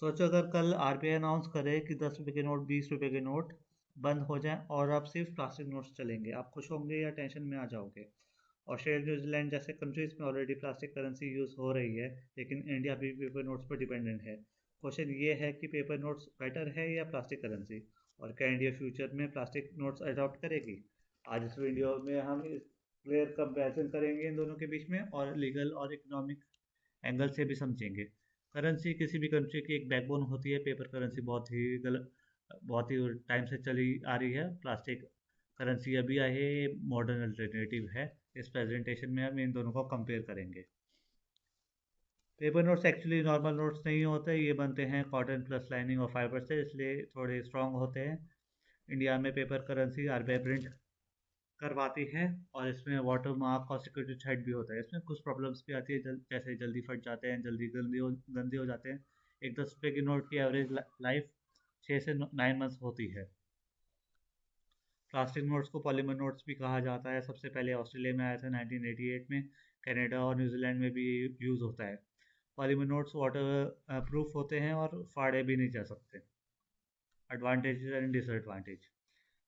सोचो अगर कल आरबीआई अनाउंस करे कि 10 रुपए के नोट 20 रुपए के नोट बंद हो जाएं और अब सिर्फ प्लास्टिक नोट्स चलेंगे, आप खुश होंगे या टेंशन में आ जाओगे? ऑस्ट्रेलिया न्यूजीलैंड जैसे कंट्रीज में ऑलरेडी प्लास्टिक करेंसी यूज़ हो रही है, लेकिन इंडिया भी पेपर नोट्स पर डिपेंडेंट है। क्वेश्चन ये है कि पेपर नोट्स बेटर है या प्लास्टिक करेंसी, और क्या इंडिया फ्यूचर में प्लास्टिक नोट्स अडॉप्ट करेगी? आज इस वीडियो में हम इस क्लियर कंपैरिजन करेंगे इन दोनों के बीच में, और लीगल और इकोनॉमिक एंगल से भी समझेंगे। करेंसी किसी भी कंट्री की एक बैकबोन होती है। पेपर करेंसी बहुत ही टाइम से चली आ रही है। प्लास्टिक करेंसी अभी आई है, मॉडर्न अल्टरनेटिव है। इस प्रेजेंटेशन में हम इन दोनों को कंपेयर करेंगे। Paper notes actually normal notes नहीं होते, ये बनते हैं कॉटन प्लस लाइनिंग और फाइबर से, इसलिए थोड़े स्ट्रॉन्ग होते हैं। इंडिया में पेपर करेंसी आरबीआई प्रिंट करवाती है, और इसमें वाटर मार्क और सिक्योरिटी थ्रेड भी होता है। इसमें कुछ प्रॉब्लम्स भी आती है, जैसे जल्दी फट जाते हैं, जल्दी गंदे हो जाते हैं। एक 10 रुपये की नोट की एवरेज लाइफ 6 से 9 मंथ्स होती है। प्लास्टिक नोट्स को पॉलीमर नोट्स भी कहा जाता है। सबसे पहले ऑस्ट्रेलिया में आया था 1988 में। कनाडा और न्यूजीलैंड में भी यूज़ होता है। पॉलीमर नोट्स वाटर प्रूफ होते हैं और फाड़े भी नहीं जा सकते। Advantage and disadvantage.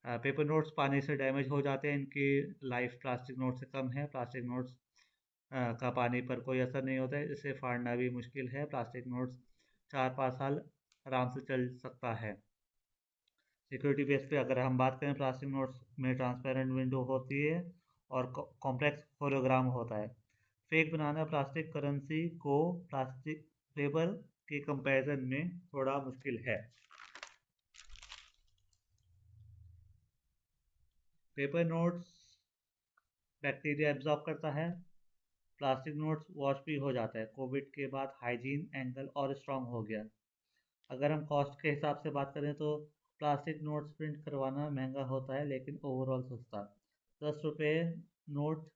Paper notes पानी से डैमेज हो जाते हैं, इनकी लाइफ प्लास्टिक नोट से कम है। प्लास्टिक नोट्स का पानी पर कोई असर नहीं होता है, इसे फाड़ना भी मुश्किल है। प्लास्टिक नोट्स 4-5 साल आराम से चल सकता है। सिक्योरिटी बेस पे अगर हम बात करें, प्लास्टिक नोट्स में ट्रांसपेरेंट विंडो होती है और कॉम्प्लेक्स होलोग्राम होता है। फेक बनाना प्लास्टिक करेंसी को प्लास्टिक पेपर के कंपैरिजन में थोड़ा मुश्किल है। पेपर नोट्स बैक्टीरिया एब्जॉर्ब करता है। प्लास्टिक नोट्स वॉश भी हो जाता है। कोविड के बाद हाइजीन एंगल और स्ट्रांग हो गया। अगर हम कॉस्ट के हिसाब से बात करें तो प्लास्टिक नोट्स प्रिंट करवाना महंगा होता है, लेकिन ओवरऑल सस्ता। 10 रुपये नोट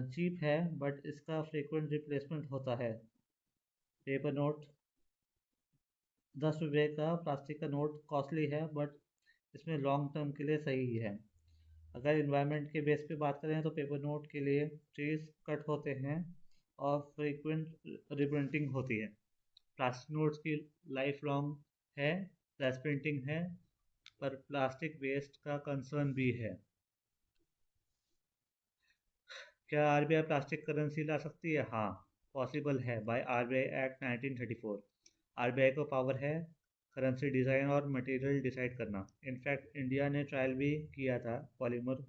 चीप है, बट इसका फ्रीक्वेंट रिप्लेसमेंट होता है। पेपर नोट 10 रुपये का प्लास्टिक का नोट कॉस्टली है, बट इसमें लॉन्ग टर्म के लिए सही है। अगर इन्वायरमेंट के बेस पे बात करें तो पेपर नोट के लिए ट्रीज कट होते हैं और फ्रीक्वेंट रिप्रिंटिंग होती है। प्लास्टिक नोट्स की लाइफ लॉन्ग है, प्लस प्रिंटिंग है, पर प्लास्टिक वेस्ट का कंसर्न भी है। क्या आरबीआई प्लास्टिक करेंसी ला सकती है? हाँ, पॉसिबल है बाय आरबीआई एक्ट 1934। आरबीआई को पावर है करेंसी डिज़ाइन और मटेरियल डिसाइड करना। इनफैक्ट इंडिया ने ट्रायल भी किया था पॉलीमर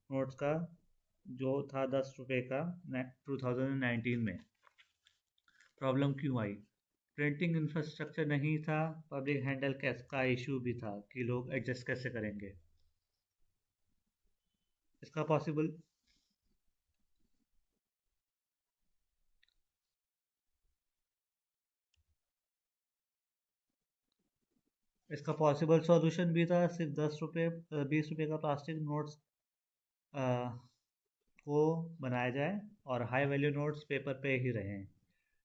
नोट्स का, जो था 10 रुपये का 2019 में। प्रॉब्लम क्यों आई? प्रिंटिंग इंफ्रास्ट्रक्चर नहीं था। पब्लिक हैंडल कैश का इशू भी था कि लोग एडजस्ट कैसे करेंगे। इसका पॉसिबल इसका पॉसिबल सॉल्यूशन भी था। सिर्फ 10 रुपये 20 रुपये का प्लास्टिक नोट्स को बनाया जाए और हाई वैल्यू नोट्स पेपर पे ही रहें।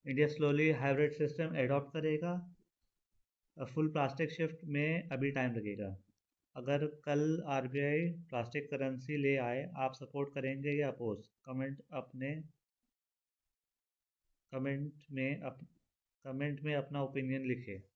India slowly hybrid system adopt करेगा। फुल प्लास्टिक शिफ्ट में अभी टाइम लगेगा। अगर कल आरबीआई प्लास्टिक करेंसी ले आए, आप सपोर्ट करेंगे या अपोज? कमेंट में अपना ओपिनियन लिखें।